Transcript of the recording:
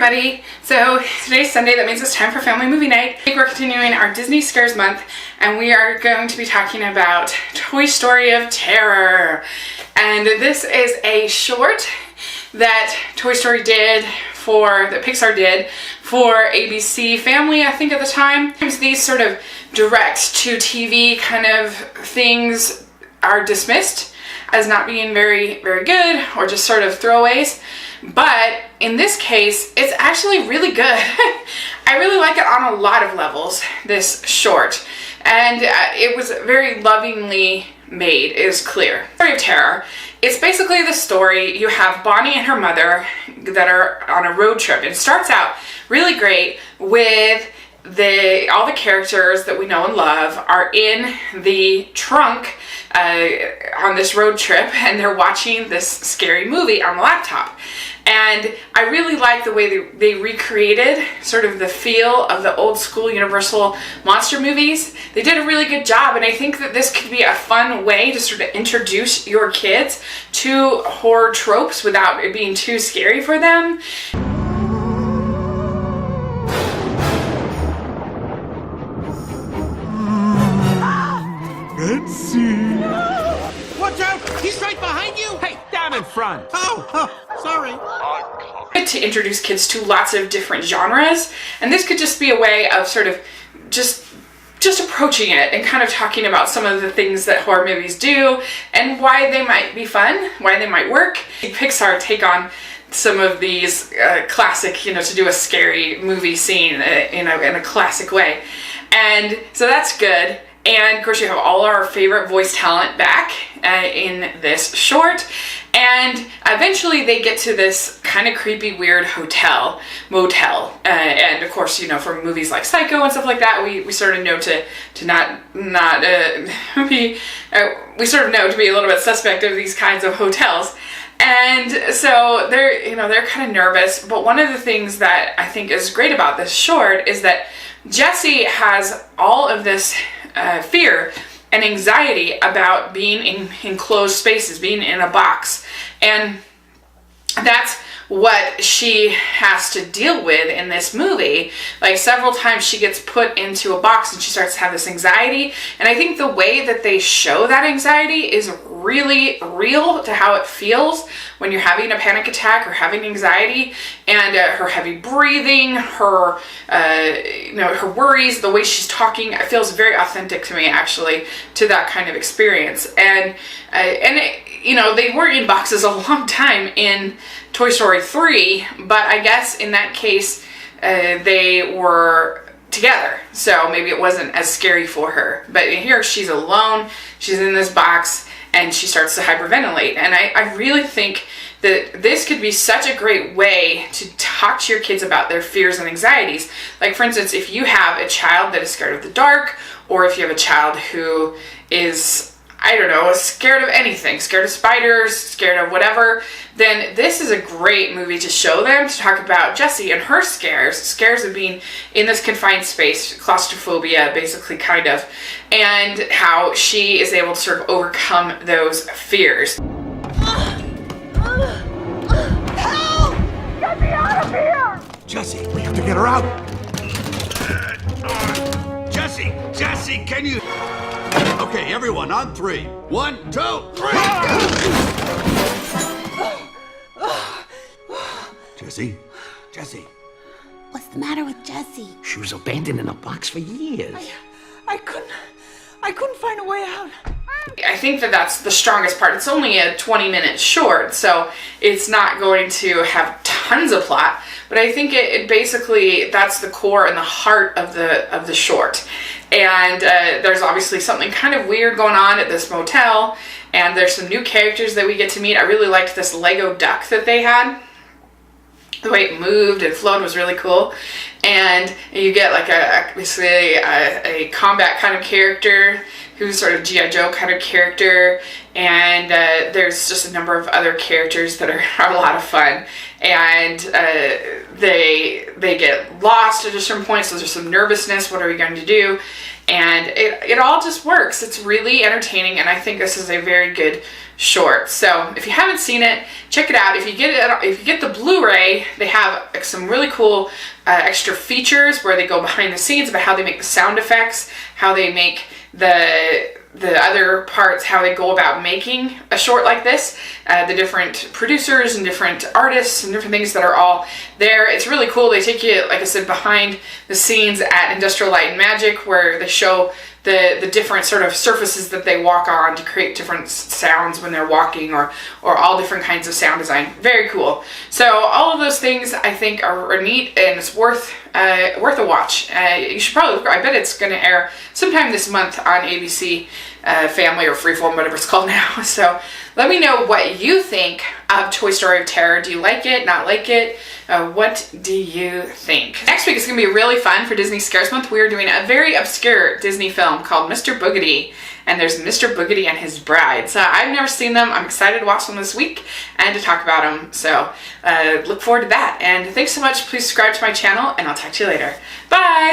everybody. So today's Sunday, that means it's time for family movie night. We're continuing our Disney Scares month and we are going to be talking about Toy Story of Terror. And this is a short that Pixar did for ABC Family, I think at the time. These sort of direct to TV kind of things are dismissed as not being very good or just sort of throwaways. But in this case, it's actually really good. I really like it on a lot of levels, this short. And it was very lovingly made, it is clear. Story of Terror. It's basically the story. You have Bonnie and her mother that are on a road trip. It starts out really great with all the characters that we know and love are in the trunk on this road trip, and they're watching this scary movie on the laptop. And I really like the way they recreated sort of the feel of the old school Universal monster movies. They did a really good job, and I think that this could be a fun way to sort of introduce your kids to horror tropes without it being too scary for them. Let's see. Watch out! He's right behind you! Hey, down in front. Oh, sorry. To introduce kids to lots of different genres, and this could just be a way of sort of just approaching it and kind of talking about some of the things that horror movies do and why they might be fun, why they might work. Pixar take on some of these classic, to do a scary movie scene in a classic way, and so that's good. And of course you have all our favorite voice talent back in this short. And eventually they get to this kind of creepy, weird motel. And of course, from movies like Psycho and stuff like that, we sort of know to not be, we sort of know to be a little bit suspect of these kinds of hotels. And so they're kind of nervous. But one of the things that I think is great about this short is that Jessie has all of this fear and anxiety about being in enclosed spaces, being in a box. And that's what she has to deal with in this movie. Like several times she gets put into a box and she starts to have this anxiety. And I think the way that they show that anxiety is really real to how it feels when you're having a panic attack or having anxiety, and her heavy breathing, her her worries, the way she's talking, it feels very authentic to me actually to that kind of experience. And they were in boxes a long time in Toy Story 3, but I guess in that case they were together, so maybe it wasn't as scary for her. But here she's alone, she's in this box, and she starts to hyperventilate. And I really think that this could be such a great way to talk to your kids about their fears and anxieties. Like for instance, if you have a child that is scared of the dark, or if you have a child who is, scared of anything, scared of spiders, scared of whatever, then this is a great movie to show them, to talk about Jessie and her scares of being in this confined space, claustrophobia basically kind of, and how she is able to sort of overcome those fears. Help! Get me out of here! Jessie, we have to get her out. Jessie, can you... Okay, everyone, on 3. 1, 2, 3. Jessie. What's the matter with Jessie? She was abandoned in a box for years. I couldn't find a way out. I think that that's the strongest part. It's only a 20-minute short, so it's not going to have tons of plot, but I think it basically, that's the core and the heart of the short. And there's obviously something kind of weird going on at this motel, and there's some new characters that we get to meet. I really liked this Lego duck that they had. The way it moved and flowed was really cool. And you get like basically a combat kind of character who's sort of G.I. Joe kind of character, and there's just a number of other characters that are a lot of fun, and they get lost at certain points, so there's some nervousness, what are we going to do, and it all just works. It's really entertaining, and I think this is a very good short. So if you haven't seen it, check it out. If you get the Blu-ray, they have some really cool extra features where they go behind the scenes about how they make the sound effects, how they make the other parts, how they go about making a short like this, the different producers and different artists and different things that are all there. It's really cool. They take you, like I said, behind the scenes at Industrial Light and Magic, where they show the different sort of surfaces that they walk on to create different sounds when they're walking, or all different kinds of sound design. Very cool. So all of those things I think are neat, and it's worth a watch. You should probably, I bet it's going to air sometime this month on ABC Family or Freeform, whatever it's called now. So let me know what you think of Toy Story of Terror. Do you like it? Not like it? What do you think? Next week is going to be really fun for Disney Scares Month. We are doing a very obscure Disney film called Mr. Boogedy, and there's Mr. Boogedy and his bride. So I've never seen them. I'm excited to watch them this week and to talk about them. So look forward to that. And thanks so much. Please subscribe to my channel, and I'll talk to you later. Bye!